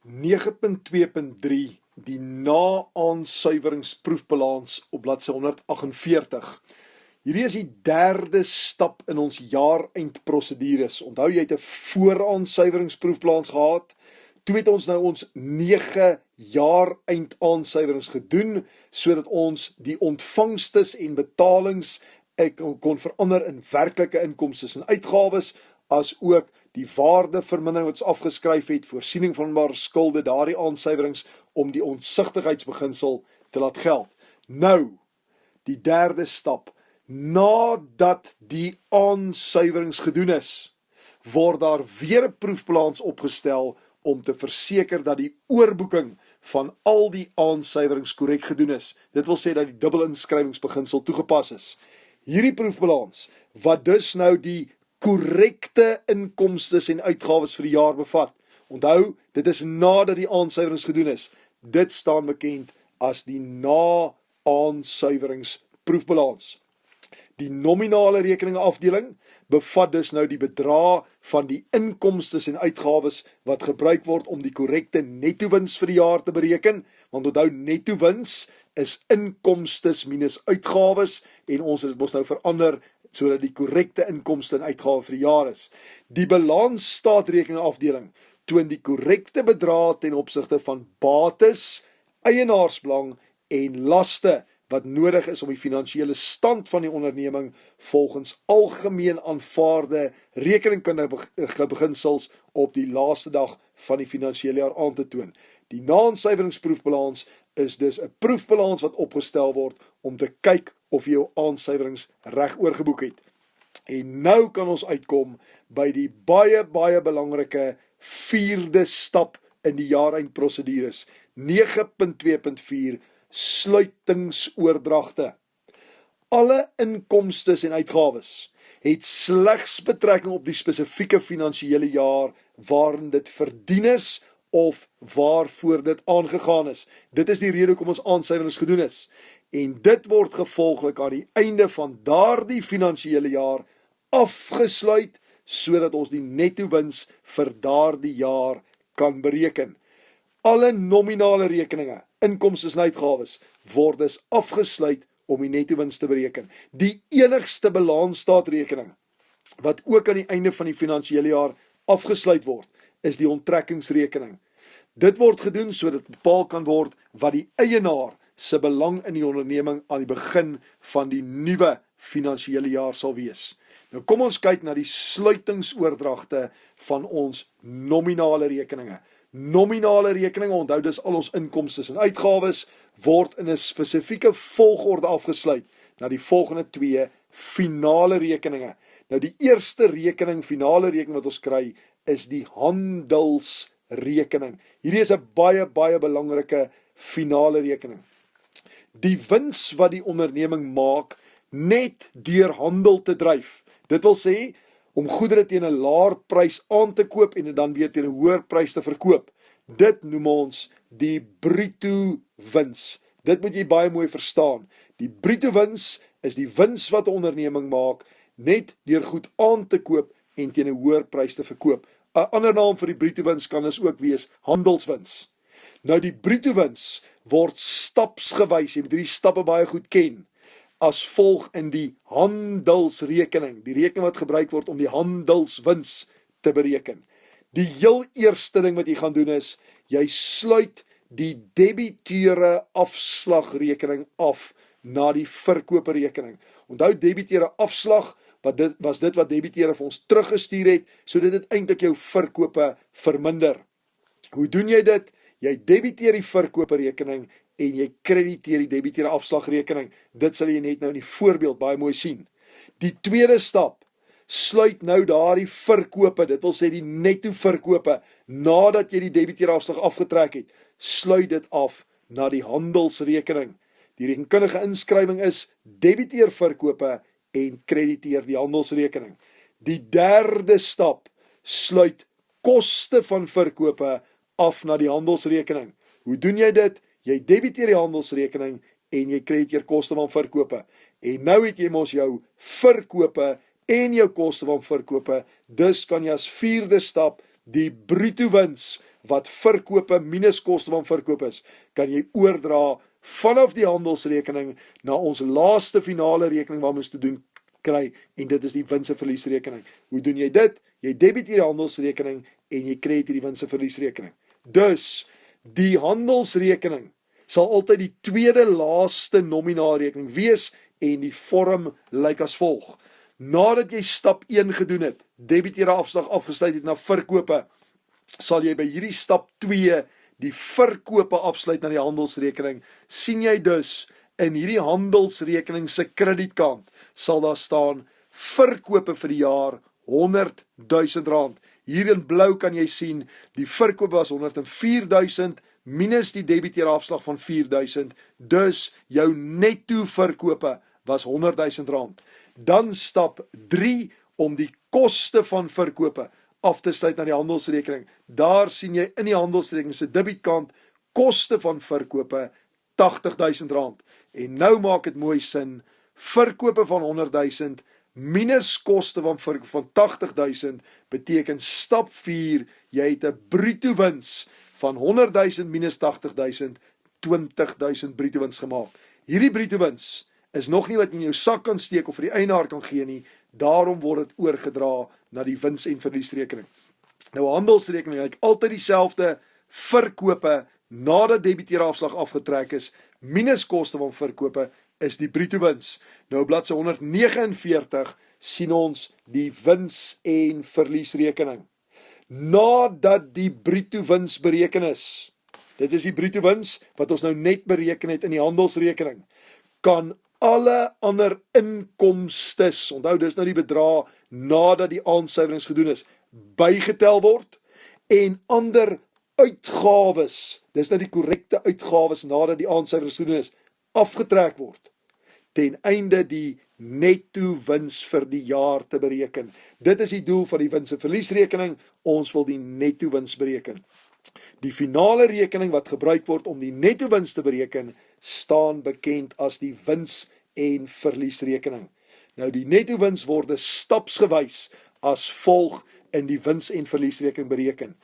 9.2.3 die na-aansuiveringsproefbalans op bladsy 148. Hierdie is die derde stap in ons jaareindprosedures. Onthou jy het 'n vooraansuiveringsproefbalans gehad. Toe het ons nou ons 9 jaareindaansuiwerings gedoen sodat ons die ontvangstes en betalings kon verander in werklike inkomstes en uitgawes, as ook die waardevermindering wat ons afgeskryf het, voorsiening van maar skulde, daardie aansuiwerings om die onsigtigheidsbeginsel te laat geld. Nou, die derde stap, nadat die aansuiwerings gedoen is, word daar weer 'n proefbalans opgestel om te verseker dat die oorboeking van al die aansuiwerings korrek gedoen is. Dit wil sê dat die dubbelinskrywingsbeginsel toegepas is. Hierdie proefbalans, wat dus nou die korrekte inkomstes en uitgawes vir die jaar bevat. Onthou, dit is nadat die aansuiwerings gedoen is. Dit staan bekend as die na-aansuiveringsproefbalans. Die nominale rekeningafdeling bevat dus nou die bedrag van die inkomstes en uitgawes wat gebruik word om die korrekte netto-wins vir die jaar te bereken, want onthou, netto-wins is inkomstes minus uitgawes, en ons het dit mos nou verander sodat die korrekte inkomste en uitgawe vir die jaar is. Die balansstaatrekeningafdeling toon die korrekte bedrag ten opsigte van bates, eienaarsbelang en laste wat nodig is om die finansiële stand van die onderneming volgens algemeen aanvaarde rekeningkundige beginsels op die laaste dag van die finansiële jaar aan te toon. Die na-aansuiveringsproefbalans is dus 'n proefbalans wat opgestel word om te kyk of jy jou aansuiwerings reg oorgeboek het. En nou kan ons uitkom by die baie belangrike 4de stap in die jaareindprosedures, 9.2.4 sluitingsoordragte. Alle inkomstes en uitgawes het slegs betrekking op die spesifieke finansiële jaar waarin dit verdien is of waarvoor dit aangegaan is. Dit is die rede hoekom ons aansuiwerings gedoen is. En dit word gevolglik aan die einde van daardie finansiële jaar afgesluit sodat ons die netto-wins vir daardie jaar kan bereken. Alle nominale rekeninge, inkomstes en uitgawes, word dus afgesluit om die netto-wins te bereken. Die enigste balansstaatrekening wat ook aan die einde van die finansiële jaar afgesluit word, is die onttrekkingsrekening. Dit word gedoen sodat bepaal kan word wat die eienaar se belang in die onderneming aan die begin van die nuwe finansiële jaar sal wees. Nou kom ons kyk na die sluitingsoordragte van ons nominale rekeninge. Nominale rekeninge, onthou dis al ons inkomstes en uitgawes, word in 'n spesifieke volgorde afgesluit na die volgende 2 finale rekeninge. Nou die eerste rekening, finale rekening wat ons kry, is die handelsrekening. Hierdie is 'n baie belangrike finale rekening. Die wins wat die onderneming maak net deur handel te dryf. Dit wil sê om goedere teen 'n laer prys aan te koop en dit dan weer teen 'n hoër prys te verkoop. Dit noem ons die bruto wins. Dit moet jy baie mooi verstaan. Die bruto wins is die wins wat 'n onderneming maak net deur goed aan te koop en teen 'n hoër prys te verkoop. 'n Ander naam vir die bruto wins kan dus ook wees handelswins. Nou die bruto wins word stapsgewys, jy moet hierdie stappe baie goed ken, as volg in die handelsrekening, die rekening wat gebruik word om die handelswins te bereken. Die heel eerste ding wat jy gaan doen is, jy sluit die debiteure afslagrekening af na die verkoperrekening. Onthou, debiteure afslag, was dit wat debiteure vir ons teruggestuur het, sodat dit eintlik jou verkope verminder. Hoe doen jy dit? Jy debiteer die verkoperrekening en jy krediteer die debiteure afslagrekening. Dit sal jy net nou in die voorbeeld baie mooi sien. Die tweede stap, sluit nou daardie verkope, dit wil sê die netto verkope, nadat jy die debiteure afslag afgetrek het, sluit dit af na die handelsrekening. Die rekenkundige inskrywing is debiteer verkope en krediteer die handelsrekening. Die derde stap, sluit koste van verkope af na die handelsrekening. Hoe doen jy dit? Jy debiteer die handelsrekening en jy krediteer koste van verkope. En nou het jy mos jou verkope en jou koste van verkope, dus kan jy as 4de stap die bruto wins wat verkope minus koste van verkoop is, kan jy oordra vanaf die handelsrekening na ons laaste finale rekening wat ons te doen kry, en dit is die wins- en verliesrekening. Hoe doen jy dit? Jy debiteer die handelsrekening en jy krediteer die wins- en verliesrekening. Dus, die handelsrekening sal altyd die tweede laaste nominaalrekening wees en die vorm lyk as volg. Nadat jy stap 1 gedoen het, debiteer afslag afgesluit het na verkope, sal jy by hierdie stap 2 die verkope afsluit na die handelsrekening. Sien jy dus, in hierdie handelsrekening se kredietkant sal daar staan verkope vir die jaar R100,000. Hier in blou kan jy sien, die verkope was R104,000 minus die debiteer afslag van R4,000, dus jou netto verkope was R100,000. Dan stap 3 om die koste van verkope af te sluit na die handelsrekening. Daar sien jy in die handelsrekening se debietkant koste van verkope R80,000. En nou maak dit mooi sin, verkope van R100,000 minus koste van verkoop van R80,000 beteken stap 4, jy het 'n bruto wins van R100,000 minus R80,000, R20,000 bruto wins gemaak. Hierdie bruto wins is nog nie wat in jou sak kan steek of vir die eienaar kan gee nie, daarom word dit oorgedra na die wins- en verliesrekening. Nou, handelsrekening lyk altyd dieselfde, verkope nadat debiteer afslag afgetrek is, minus koste van verkope is die bruto wins. Nou, bladsy 149 sien ons die wins- en verliesrekening. Nadat die bruto wins bereken is, dit is die bruto wins wat ons nou net bereken het in die handelsrekening, kan alle ander inkomstes, onthou dis nou die bedrag nadat die aansuiwerings gedoen is, bygetel word, en ander uitgawes, dis nou die korrekte uitgawes nadat die aansuiwerings gedoen is, afgetrek word, ten einde die netto wins vir die jaar te bereken. Dit is die doel van die wins- en verliesrekening, ons wil die netto wins bereken. Die finale rekening wat gebruik word om die netto wins te bereken, staan bekend as die wins- en verliesrekening. Nou, die netto wins word stapsgewys as volg in die wins- en verliesrekening bereken.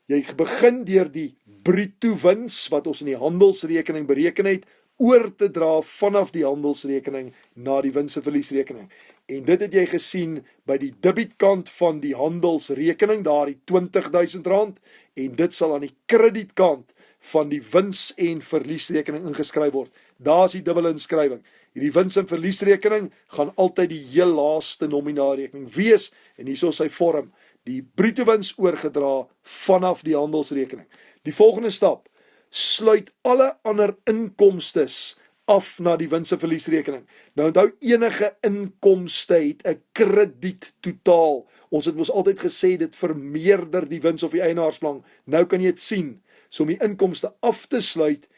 Jy begin deur die bruto wins wat ons in die handelsrekening bereken het, oor te dra vanaf die handelsrekening na die wins- en verliesrekening. En dit het jy gesien by die debietkant van die handelsrekening, daar die R20,000, en dit sal aan die kredietkant van die wins- en verliesrekening ingeskryf word. Daar is die dubbele inskrywing. Hierdie wins- en verliesrekening gaan altyd die heel laaste nominaalrekening wees, en hier is sy vorm, die bruto wins oorgedra vanaf die handelsrekening. Die volgende stap, sluit alle ander inkomstes af na die wins- en verliesrekening. Nou onthou, enige inkomste het 'n krediet totaal. Ons het mos altyd gesê dit vermeerder die wins of die eienaarsbelang. Nou kan jy dit sien. So om die inkomste af te sluit,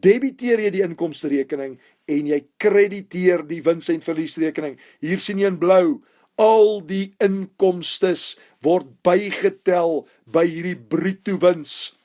debiteer jy die inkomsterekening en jy krediteer die wins- en verliesrekening. Hier sien jy in blou, al die inkomstes word bygetel by hierdie bruto wins.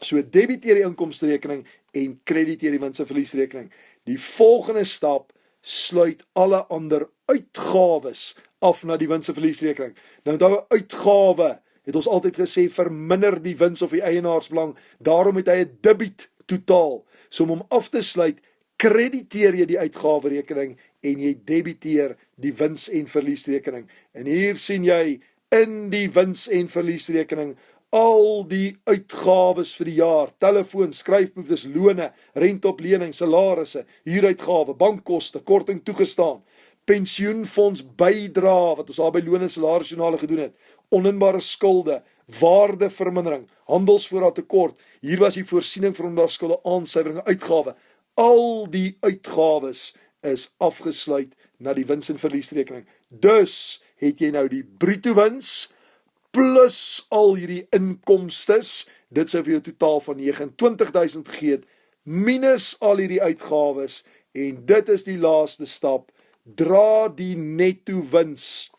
So debiteer die inkomsterekening en krediteer die wins- en verliesrekening. Die volgende stap, sluit alle ander uitgawes af na die wins- en verliesrekening. Nou onthou, 'n uitgawe, het ons altyd gesê, verminder die wins of die eienaarsbelang, daarom het hy 'n debiet totaal. So om hom af te sluit, krediteer jy die uitgawerekening en jy debiteer die wins- en verliesrekening. En hier sien jy in die wins- en verliesrekening al die uitgawes vir die jaar, telefoon, skryfboetes, lone, rente op lening, salarisse, huuruitgawe, bankkoste, korting toegestaan, pensioenfonds bydra wat ons al by loon en salarisjoernale gedoen het, oninbare skulde, waardevermindering, handelsvoorraad tekort, hier was die voorsiening vir oninbare skulde, aansuiwering, uitgawe. Al die uitgawes is afgesluit na die wins- en verliesrekening. Dus het jy nou die bruto wins plus al hierdie inkomstes, dit sou vir jou totaal van 29,000 gegee het, minus al hierdie uitgawes, en dit is die laaste stap, dra die netto wins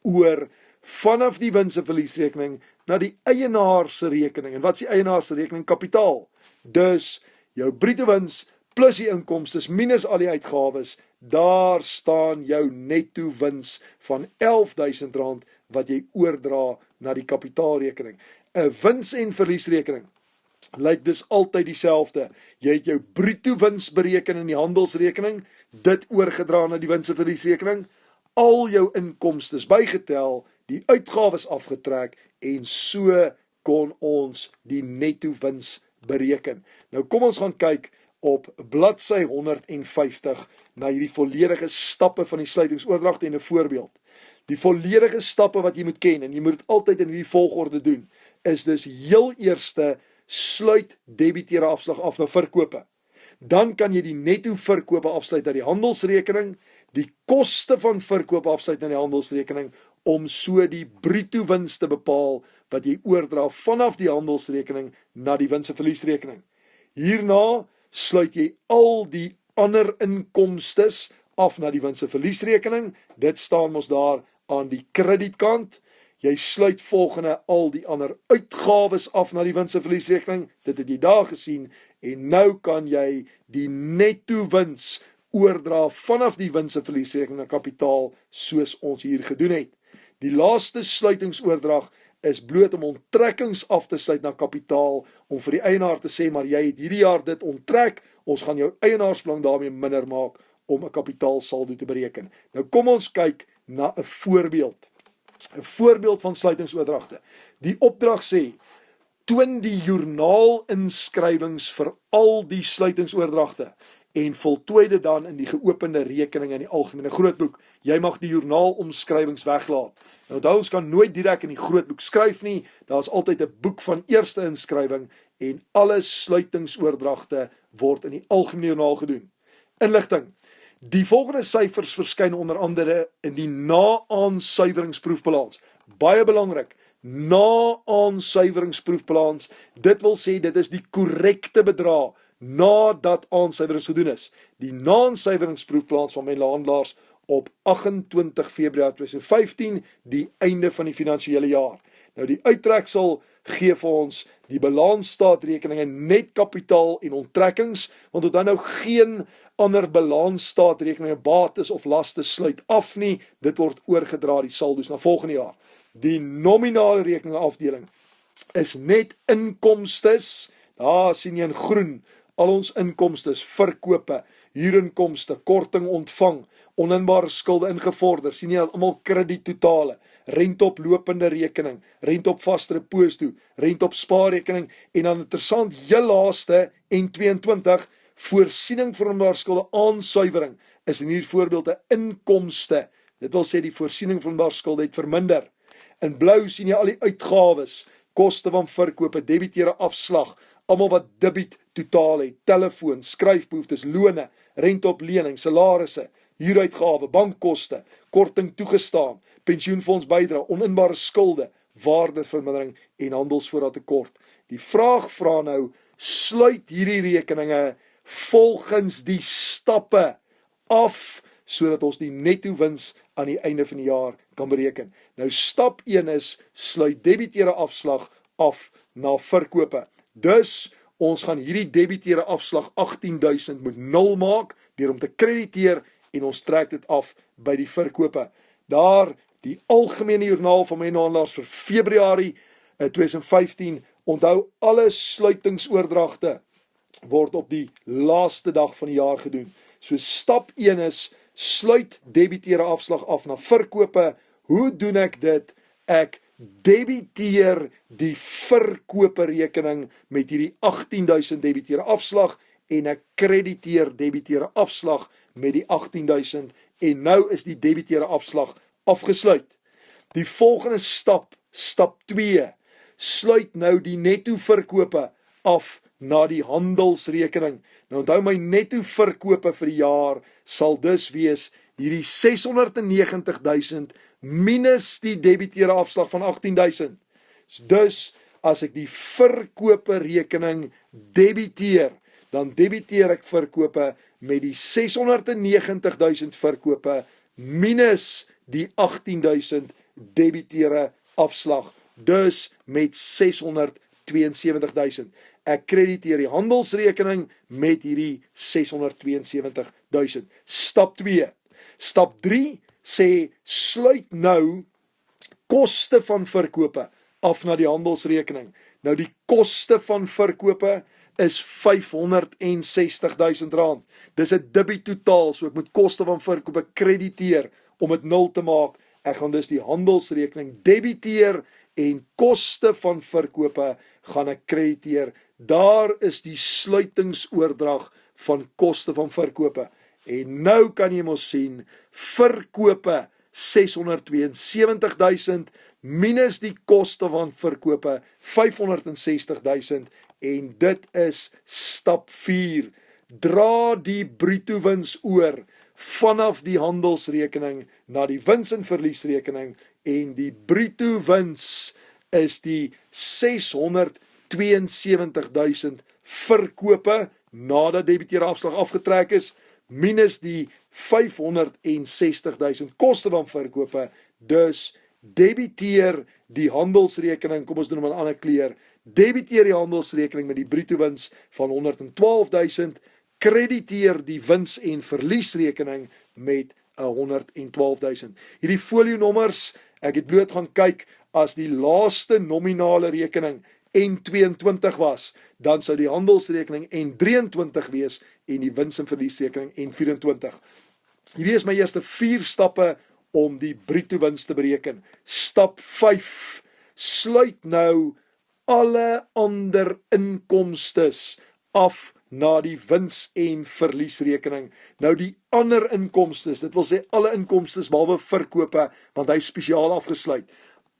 oor vanaf die wins- en verliesrekening na die eienaar se rekening. En wat is die eienaar se rekening? Kapitaal. Dus jou bruto wins plus die inkomstes minus al die uitgawes, daar staan jou netto wins van R11,000 wat jy oordra na die kapitaalrekening. 'n wins- en verliesrekening lyk dus altyd dieselfde. Jy het jou bruto wins bereken in die handelsrekening, dit oorgedra na die wins- en verliesrekening, al jou inkomstes bygetel, die uitgawes afgetrek en so kon ons die netto wins bereken. Nou kom ons gaan kyk op bladsy 150 na hierdie volledige stappe van die sluitingsoordragte en 'n voorbeeld. Die volledige stappe wat jy moet ken, en jy moet dit altyd in hierdie volgorde doen, is dus heel eerste sluit debiteure afslag af na verkope. Dan kan jy die netto verkope afsluit uit die handelsrekening, die koste van verkope afsluit in die handelsrekening, om so die bruto wins te bepaal wat jy oordra vanaf die handelsrekening na die wins- en verliesrekening. Hierna sluit jy al die ander inkomstes af na die wins- en verliesrekening. Dit staan mos daar aan die kredietkant. Jy sluit volgende al die ander uitgawes af na die wins- en verliesrekening. Dit het jy daar gesien. En nou kan jy die netto wins oordra vanaf die wins- en verliesrekening na kapitaal, soos ons hier gedoen het. Die laaste sluitingsoordrag is bloot om onttrekkings af te sluit na kapitaal, om vir die eienaar te sê, maar jy het hierdie jaar dit onttrek, ons gaan jou eienaarsbelang daarmee minder maak om 'n kapitaalsaldo te bereken. Nou kom ons kyk na 'n voorbeeld. 'n Voorbeeld van sluitingsoordragte. Die opdrag sê: toon die joernaalinskrywings vir al die sluitingsoordragte en voltooi dit dan in die geopende rekening in die algemene grootboek. Jy mag die joernaalomskrywings weglaat. Nou onthou, ons kan nooit direk in die grootboek skryf nie. Daar is altyd 'n boek van eerste inskrywing en alle sluitingsoordragte word in die algemene joernaal gedoen. Inligting. Die volgende syfers verskyn onder andere in die na-aansuiveringsproefbalans. Baie belangrik, na-aansuiveringsproefbalans, dit wil sê dit is die korrekte bedrag nadat aansuiverings gedoen is. Die na-aansuiveringsproefbalans van Menlaandelaars op 28 Februarie 2015, die einde van die finansiële jaar. Nou die uittreksel gee vir ons die balansstaatrekeninge, net kapitaal en onttrekkings, want onthou nou geen ander balansstaatrekeninge, bates of laste sluit af nie, dit word oorgedra die saldo's na volgende jaar. Die nominale rekeninge afdeling is net inkomstes, daar sien jy in groen, al ons inkomstes, verkope, huurinkomste, korting ontvang, oninbare skulde ingevorder, sien jy almal kredietotale, rente op lopende rekening, rente op vaste deposito, rente op spaarrekening en dan interessant, heel laaste en 22, voorsiening vir oninbare skulde aansuivering is in hierdie voorbeeld 'n inkomste. Dit wil sê die voorsiening vir oninbare skulde het verminder. In blou sien jy al die uitgawes, koste van verkope, debiteure afslag, almal wat debiet totaal het, telefoon, skryfbehoeftes, lone, rente op lening, salarisse, huuruitgawe, bankkoste, korting toegestaan, pensioenfonds bydrae, oninbare skulde, waardevermindering en handelsvoorraad tekort. Die vraag vra nou, sluit hierdie rekeninge volgens die stappe af, sodat ons die netto wins aan die einde van die jaar kan bereken. Nou stap 1 is, sluit debiteure afslag af na verkope. Dus, ons gaan hierdie debiteure afslag 18.000 moet 0 maak, deur om te krediteer, en ons trek dit af by die verkope. Daar, die algemene joernaal van Menlaandelaars vir Februarie 2015, onthou alle sluitingsoordragte word op die laaste dag van die jaar gedoen. So stap 1 is, sluit debiteure afslag af na verkope. Hoe doen ek dit? Ek debiteer die verkoperekening met hierdie 18.000 debiteure afslag en ek krediteer debiteure afslag met die 18.000 en nou is die debiteure afslag afgesluit. Die volgende stap, stap 2, sluit nou die netto verkope af na die handelsrekening. Nou onthou, my netto verkope vir die jaar sal dus wees hierdie 690.000 minus die debiteure afslag van 18.000. Dus as ek die verkope rekening debiteer, dan debiteer ek verkope met die 690.000 verkope minus die 18.000 debiteure afslag. Dus met 672.000. Ek krediteer die handelsrekening met hierdie 672.000. Stap 2. Stap 3 sê, sluit nou koste van verkope af na die handelsrekening. Nou die koste van verkope is R560.000. Dis 'n debiet totaal, so ek moet koste van verkope krediteer om dit 0 te maak. Ek gaan dus die handelsrekening debiteer en koste van verkope gaan ek krediteer. Daar is die sluitingsoordrag van koste van verkope. En nou kan jy mos sien, verkope 672.000 minus die koste van verkope 560.000 en dit is stap 4. Dra die bruto wins oor vanaf die handelsrekening na die wins en verliesrekening en die bruto wins is die 672.000 verkope nadat debiteer afslag afgetrek is minus die 560.000 koste van verkope. Dus debiteer die handelsrekening, kom ons doen hom in 'n ander kleur. Debiteer die handelsrekening met die bruto wins van 112.000, krediteer die wins en verliesrekening met 112.000. Hierdie folienommers, ek het bloot gaan kyk, as die laaste nominale rekening N22 was, dan sou die handelsrekening N23 wees en die wins en verliesrekening N24. Hierdie is my eerste 4 stappe om die bruto wins te bereken. Stap 5. Sluit nou alle ander inkomstes af na die wins en verliesrekening. Nou die ander inkomstes, dit wil sê alle inkomstes behalwe verkope, want hy is spesiaal afgesluit.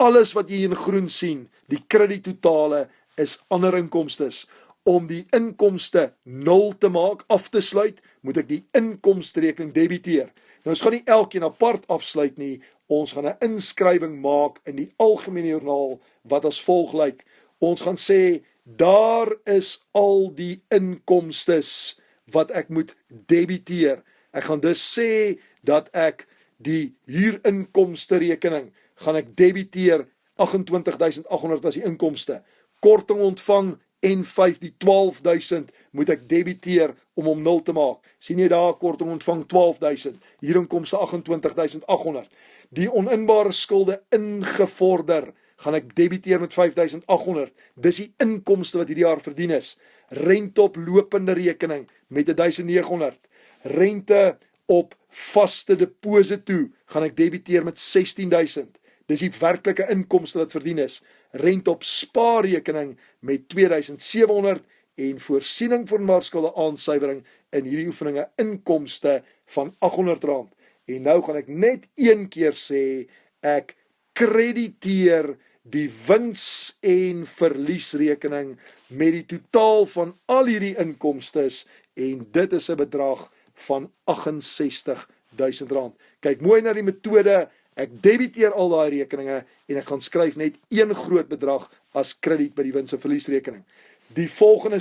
Alles wat jy in groen sien, die kredietotale is ander inkomstes. Om die inkomste 0 te maak, af te sluit, moet ek die inkomsterekening debiteer. Nou ons gaan nie elkeen apart afsluit nie, ons gaan 'n inskrywing maak in die algemene joernaal wat as volg lyk. Ons gaan sê, daar is al die inkomstes wat ek moet debiteer. Ek gaan dus sê dat ek die huurinkomsterekening gaan ek debiteer 28.800 was die inkomste. Korting ontvang N5 die 12.000 moet ek debiteer om hom 0 te maak. Sien jy daar, korting ontvang 12.000, huurinkomste 28.800. Die oninbare skulde ingevorder gaan ek debiteer met 5.800. Dis die inkomste wat hierdie jaar verdien is. Rente op lopende rekening met 1.900. Rente op vaste deposito gaan ek debiteer met 16.000. Dis die werklike inkomste wat verdien is. Rente op spaarrekening met 2.700 en voorsiening vir maatskulde aansuiwering in hierdie oefeninge inkomste van R800. En nou gaan ek net een keer sê, ek krediteer die wins en verliesrekening met die totaal van al hierdie inkomstes en dit is 'n bedrag van R68.000. Kyk mooi na die metode. Ek debiteer al daai rekeninge en ek gaan skryf net een groot bedrag as krediet by die wins en verliesrekening. Die volgende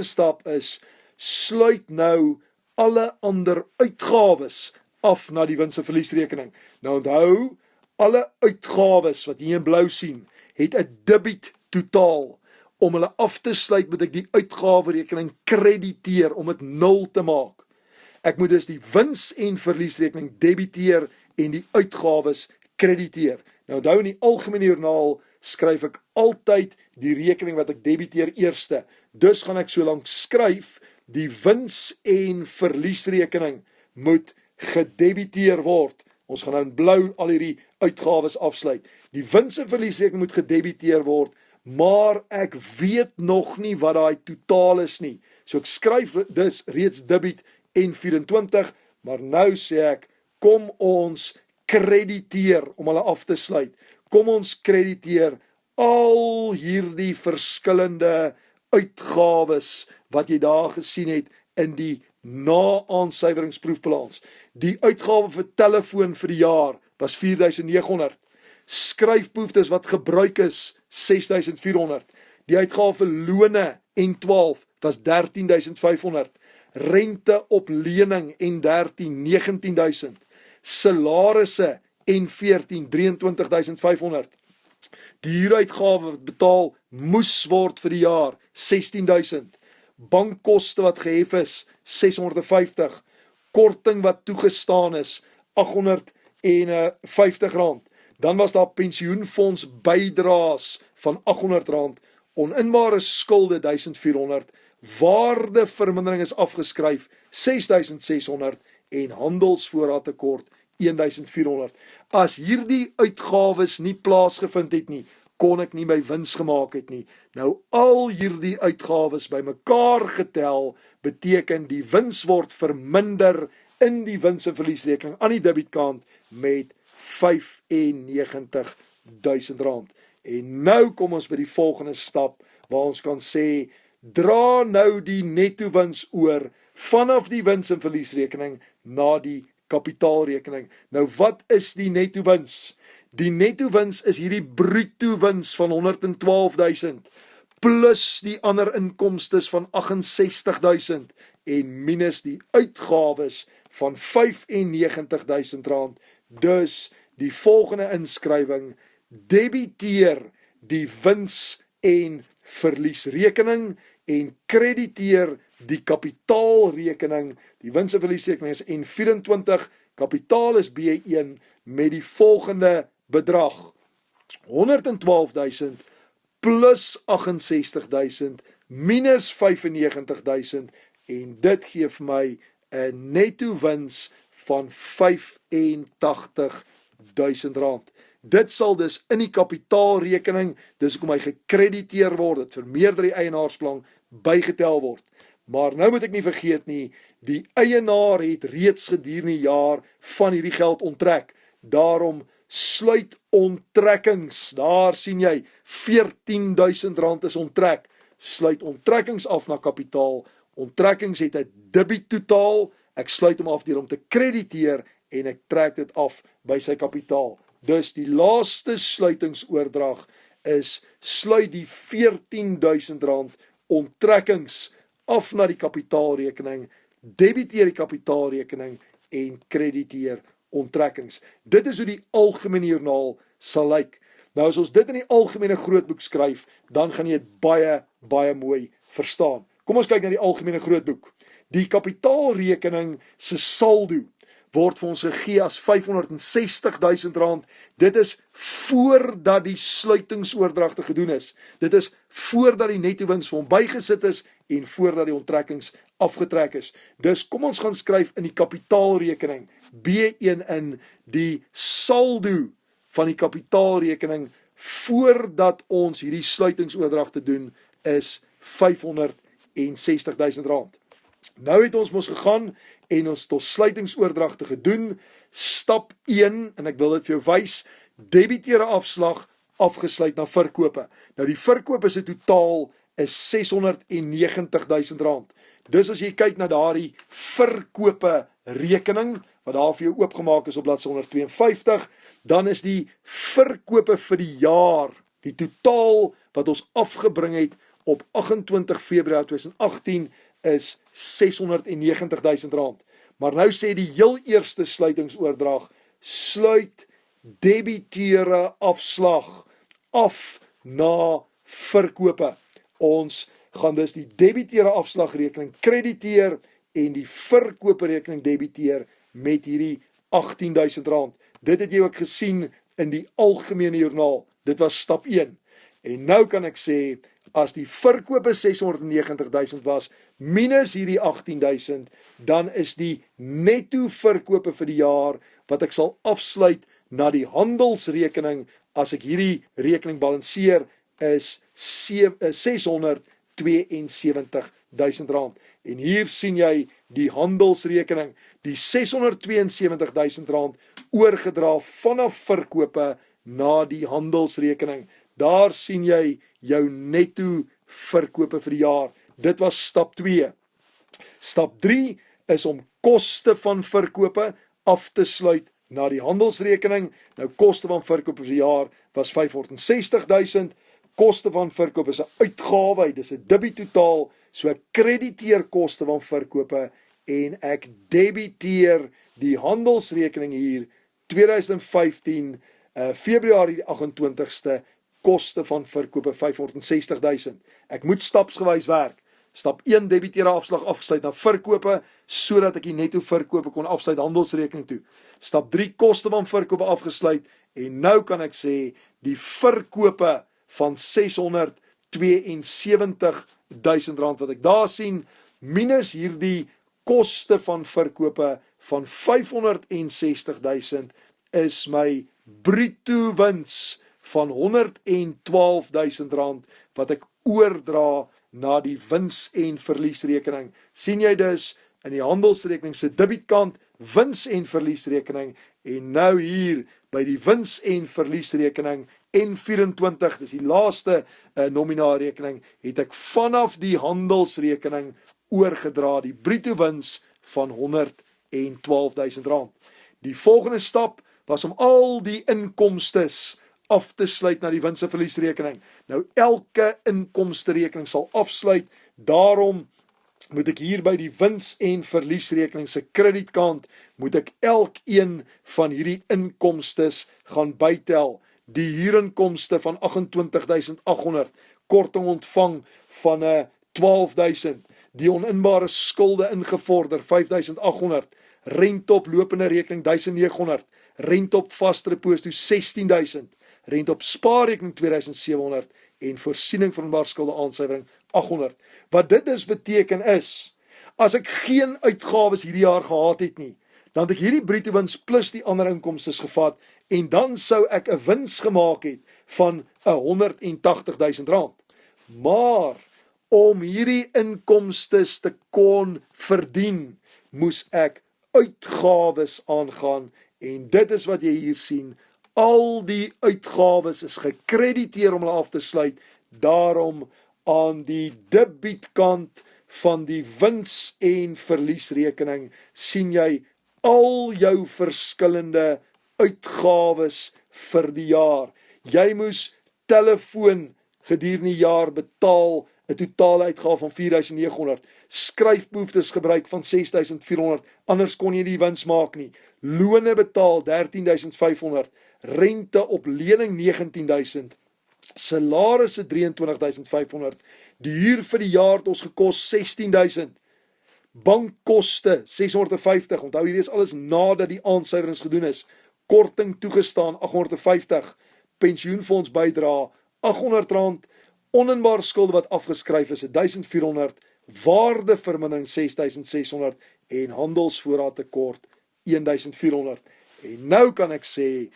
stap is sluit nou alle ander uitgawes af na die wins en verliesrekening. Nou onthou, alle uitgawes wat hier in blou sien, het 'n debiet totaal. Om hulle af te sluit moet ek die uitgawerekening krediteer om dit 0 te maak. Ek moet dus die wins en verliesrekening debiteer en die uitgawes krediteer. Nou onthou in die algemene joernaal skryf ek altyd die rekening wat ek debiteer eerste. Dus gaan ek so lank skryf, die wins en verliesrekening moet gedebiteer word. Ons gaan nou in blou al hierdie uitgawes afsluit. Die wins en verliesrekening moet gedebiteer word, maar ek weet nog nie wat daai totaal is nie. So ek skryf dus reeds debiet N24, maar nou sê ek, kom ons krediteer om hulle af te sluit. Kom ons krediteer al hierdie verskillende uitgawes wat jy daar gesien het in die na-aansuiweringsproefbalans. Die uitgawe vir telefoon vir die jaar was 4.900. Skryfbehoeftes wat gebruik is 6.400. Die uitgawe vir lone N12 was 13.500. Rente op lening N13 19.000. Salarisse N14 23.500. Die huuruitgawe wat betaal moes word vir die jaar 16.000. Bankkoste wat gehef is 650. Korting wat toegestaan is R850. Dan was daar pensioenfonds bydraes van R800, oninbare skulde R1400, waardevermindering is afgeskryf R6600 en handelsvoorraadtekort R1400. As hierdie uitgawes nie plaasgevind het nie, kon ek nie my wins gemaak het nie. Nou al hierdie uitgawes bymekaar getel beteken die wins word verminder in die wins- en verliesrekening aan die debietkant met R95.000. En nou kom ons by die volgende stap waar ons kan sê, dra nou die netto wins oor vanaf die wins- en verliesrekening na die kapitaalrekening. Nou wat is die netto wins? Die netto wins is hierdie bruto wins van 112.000 plus die ander inkomstes van 68.000 en minus die uitgawes van R95.000. Dus die volgende inskrywing debiteer die wins- en verliesrekening en krediteer die kapitaalrekening. Die wins- en verliesrekening is N24, kapitaal is B1 met die volgende bedrag: 112.000 plus 68.000 minus 95.000 en dit gee vir my 'n netto wins van R85.000. Dit sal dus in die kapitaalrekening, dis hoekom hy gekrediteer word, dit vermeerder die eienaarsbelang, bygetel word. Maar nou moet ek nie vergeet nie, die eienaar het reeds gedurende die jaar van hierdie geld onttrek. Daarom sluit onttrekkings, daar sien jy, R14.000 is onttrek. Sluit onttrekkings af na kapitaal. Onttrekkings het 'n debiettotaal. Ek sluit hom af deur om te krediteer en ek trek dit af by sy kapitaal. Dus die laaste sluitingsoordrag is sluit die R14.000 onttrekkings af na die kapitaalrekening, debiteer die kapitaalrekening en krediteer onttrekkings. Dit is hoe die algemene joernaal sal lyk. Nou as ons dit in die algemene grootboek skryf, dan gaan jy dit baie mooi verstaan. Kom ons kyk na die algemene grootboek. Die kapitaalrekening se saldo word vir ons gegee as R560.000. Dit is voordat die sluitingsoordragte gedoen is. Dit is voordat die netto wins vir hom bygesit is en voordat die onttrekkings afgetrek is. Dus kom ons gaan skryf in die kapitaalrekening B1 in die saldo van die kapitaalrekening voordat ons hierdie sluitingsoordragte doen is R560.000. Nou het ons mos gegaan en ons tot sluitingsoordragte gedoen. Stap 1, en ek wil dit vir jou wys, debiteer 'n afslag afgesluit na verkope. Nou die verkope se totaal is R690.000. Dus as jy kyk na daardie verkope rekening wat daar vir jou oopgemaak is op bladsy 152, dan is die verkope vir die jaar, die totaal wat ons afgebring het op 28 Februarie 2018 is R690.000. Maar nou sê die heel eerste sluitingsoordrag, sluit debiteure afslag af na verkope. Ons gaan dus die debiteure afslagrekening krediteer en die verkooprekening debiteer met hierdie R18.000. Dit het jy ook gesien in die algemene joernaal. Dit was stap 1. En nou kan ek sê, as die verkope 690.000 was, minus hierdie 18.000, dan is die netto verkope vir die jaar, wat ek sal afsluit na die handelsrekening, as ek hierdie rekening balanseer, is R672.000. En hier sien jy die handelsrekening, die R672.000 oorgedra vanaf verkope na die handelsrekening. Daar sien jy jou netto verkope vir die jaar. Dit was stap 2. Stap 3 is om koste van verkope af te sluit na die handelsrekening. Nou koste van verkope vir die jaar was R560.000. Koste van verkope is 'n uitgawe, dis 'n debiettotaal, so ek krediteer koste van verkope en ek debiteer die handelsrekening hier 2015 Februarie 28ste koste van verkope R560.000. Ek moet stapsgewys werk. Stap 1 debiteer afslag afgesluit na verkope sodat ek die netto verkope kon afsluit handelsrekening toe. Stap 3 koste van verkope afgesluit En nou kan ek sê, die verkope van R672.000 wat ek daar sien, minus hierdie koste van verkope van R560.000 is my bruto wins van R112.000 wat ek oordra na die wins- en verliesrekening. Sien jy dus in die handelsrekening se debietkant wins- en verliesrekening en nou hier by die wins- en verliesrekening N24, dis die laaste nominaalrekening, het ek vanaf die handelsrekening oorgedra die bruto wins van R112.000. Die volgende stap was om al die inkomstes af te sluit na die wins- en verliesrekening. Nou elke inkomsterekening sal afsluit, daarom moet ek hier by die wins- en verliesrekening se kredietkant moet ek elkeen van hierdie inkomstes gaan bytel. Die huurinkomste van 28.800, korting ontvang van 12.000, die oninbare skulde ingevorder 5.800, rente op lopende rekening 1.900, rente op vaste deposito 16.000, rente op spaarrekening 2.700 en voorsiening van oninbare skulde aansuiwering 800. Wat dit dus beteken is, as ek geen uitgawes hierdie jaar gehad het nie, dan het ek hierdie bruto wins plus die ander inkomstes gevat en dan sou ek 'n wins gemaak het van R180.000. Maar om hierdie inkomstes te kon verdien, moes ek uitgawes aangaan en dit is wat jy hier sien. Al die uitgawes is gekrediteer om hulle af te sluit. Daarom aan die debietkant van die wins- en verliesrekening sien jy al jou verskillende uitgawes vir die jaar. Jy moes telefoon gedurende die jaar betaal, 'n totale uitgawe van 4.900, skryfbehoeftes gebruik van 6.400, anders kon jy die wins maak nie. Lone betaal 13.500, rente op lening 19.000, salarisse 23.500, die huur vir die jaar het ons gekos 16.000, bankkoste 650, onthou hierdie is alles nadat die aansuiwerings gedoen is, korting toegestaan 850, pensioenfonds bydra R800, oninbare skulde wat afgeskryf is 1.400, waardevermindering 6.600 en handelsvoorraad tekort 1.400. En nou kan ek sê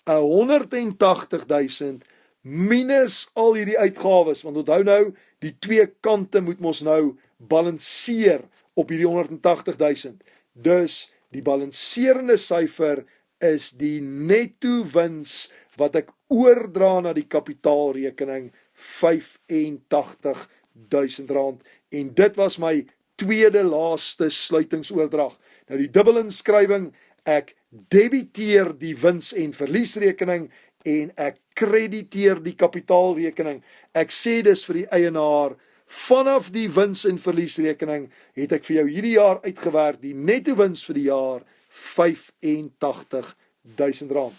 180.000 minus al hierdie uitgawes, want onthou nou, die twee kante moet ons nou balanseer op hierdie 180.000. Dus die balanserende syfer is die netto wins wat ek oordra na die kapitaalrekening R85.000 en dit was my tweede laaste sluitingsoordrag. Nou die dubbelinnskrywing, ek debiteer die wins- en verliesrekening en ek krediteer die kapitaalrekening. Ek sê dus vir die eienaar, vanaf die wins- en verliesrekening het ek vir jou hierdie jaar uitgewerk die netto wins vir die jaar R85.000.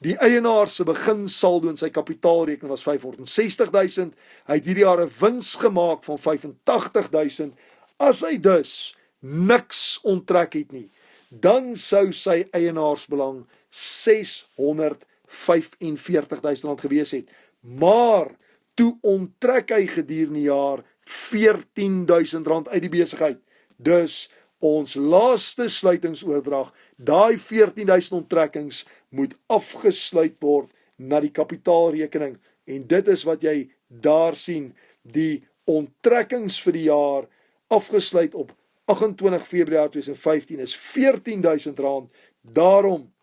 Die eienaar se begin saldo in sy kapitaalrekening was R560.000. Hy het hierdie jaar 'n wins gemaak van R85.000. As hy dus niks onttrek het nie, dan sou sy eienaarsbelang R645.000 gewees het. Maar toe onttrek hy gedurende die jaar R14.000 uit die besigheid. Dus ons laaste sluitingsoordrag, daai 14.000 onttrekkings moet afgesluit word na die kapitaalrekening. En dit is wat jy daar sien, die onttrekkings vir die jaar afgesluit op 28 Februarie 2015 is R14.000. Daarom,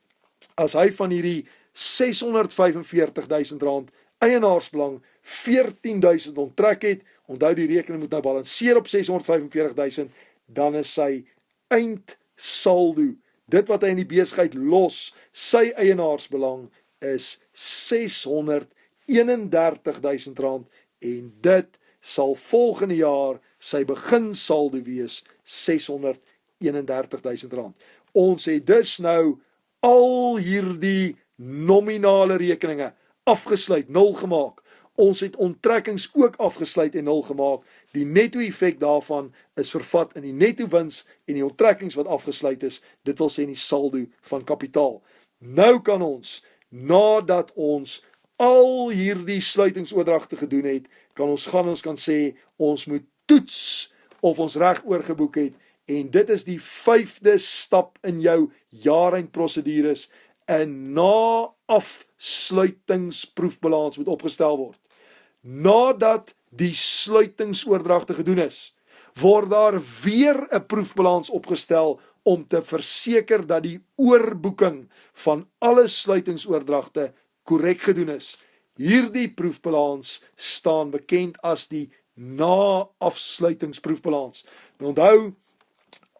as hy van hierdie R645.000 eienaarsbelang R14.000 onttrek het, onthou die rekening moet nou balanseer op R645.000, dan is sy eindsaldo, dit wat hy in die besigheid los, sy eienaarsbelang is R631.000 en dit sal volgende jaar sy beginsaldo wees R631.000. Ons het dus nou al hierdie nominale rekeninge afgesluit, nul gemaak. Ons het onttrekkings ook afgesluit en nul gemaak. Die netto effek daarvan is vervat in die netto wins en die onttrekkings wat afgesluit is, dit wil sê in die saldo van kapitaal. Nou kan ons nadat ons al hierdie sluitingsoordragte gedoen het, kan ons kan sê, ons moet toets of ons reg oorgeboek het, en dit is die 5de stap in jou jaareindprosedures, 'n na-afsluitingsproefbalans moet opgestel word. Nadat die sluitingsoordragte gedoen is, word daar weer 'n proefbalans opgestel om te verseker dat die oorboeking van alle sluitingsoordragte korrek gedoen is. Hierdie proefbalans staan bekend as die na-afsluitingsproefbalans. Nou onthou,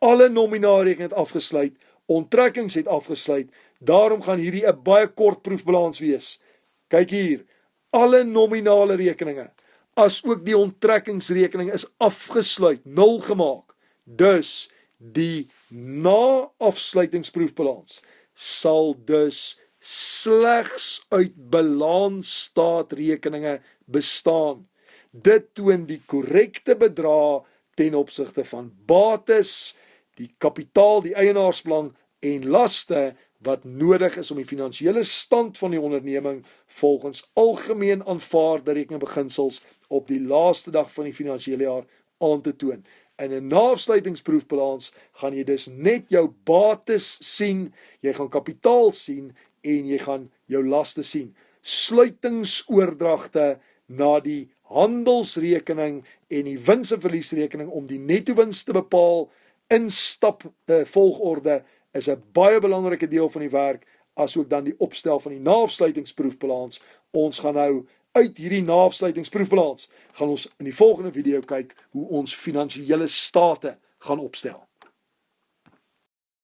alle nominaalrekening het afgesluit, onttrekkings het afgesluit, daarom gaan hierdie 'n baie kort proefbalans wees. Kyk hier, alle nominale rekeninge, as ook die onttrekkingsrekening is afgesluit, 0 gemaak. Dus die na-afsluitingsproefbalans sal dus slegs uit balansstaatrekeninge bestaan. Dit toon die korrekte bedrag ten opsigte van bates, die kapitaal, die eienaarsbelang en laste wat nodig is om die finansiële stand van die onderneming volgens algemeen aanvaarde rekeningbeginsels op die laaste dag van die finansiële jaar aan te toon. In 'n na-afsluitingsproefbalans gaan jy dus net jou bates sien, jy gaan kapitaal sien en jy gaan jou laste sien. Sluitingsoordragte na die handelsrekening en die wins- en verliesrekening om die netto-wins te bepaal in volgorde is 'n baie belangrike deel van die werk, asook dan die opstel van die na-afsluitingsproefbalans. Ons gaan nou uit hierdie na-afsluitingsproefbalans gaan ons in die volgende video kyk hoe ons finansiële state gaan opstel.